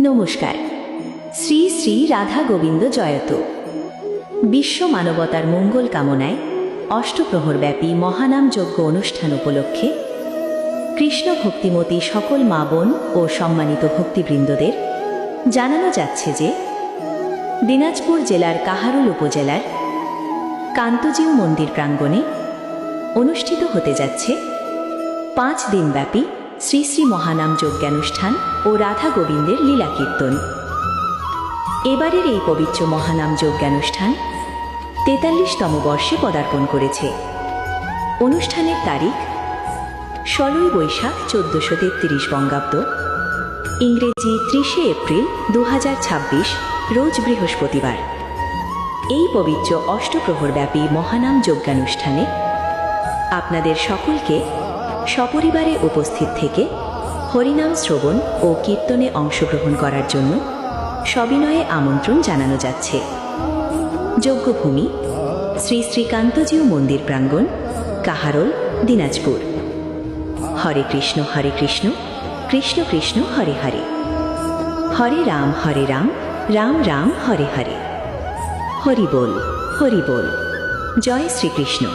নমস্কার। শ্রী শ্রী রাধা গোবিন্দ জয়ত। বিশ্ব মানবতার মঙ্গল কামনায় অষ্টপ্রহরব্যাপী মহানাম যজ্ঞ অনুষ্ঠান উপলক্ষে কৃষ্ণ ভক্তিমতী সকল মা বোন ও সম্মানিত ভক্তিবৃন্দদের জানানো যাচ্ছে যে দিনাজপুর জেলার কাহারোল উপজেলার কান্তজিউ মন্দির প্রাঙ্গণে অনুষ্ঠিত হতে যাচ্ছে 5 দিনব্যাপী শ্রী শ্রী মহানাম যজ্ঞানুষ্ঠান ও রাধা গোবিন্দের লীলা কীর্তন। এবারের এই পবিত্র মহানাম যজ্ঞানুষ্ঠান 43তম বর্ষে পদার্পণ করেছে। অনুষ্ঠানের তারিখ 16 বৈশাখ 1433 বঙ্গাব্দ, ইংরেজি 30 এপ্রিল 2026 রোজ বৃহস্পতিবার। এই পবিত্র অষ্টপ্রহরব্যাপী মহানাম যজ্ঞানুষ্ঠানে আপনাদের সকলকে সপরিবারে উপস্থিত থেকে হরিনাম শ্রবণ ও কীর্তনে অংশগ্রহণ করার জন্য সবিনয়ে আমন্ত্রণ জানানো যাচ্ছে। যজ্ঞভূমি শ্রী শ্রী কান্তজিউ মন্দির প্রাঙ্গণ, কাহারোল, দিনাজপুর। হরে কৃষ্ণ কৃষ্ণ কৃষ্ণ হরে হরে, হরে রাম রাম রাম হরে হরে। হরি বল, জয় শ্রীকৃষ্ণ।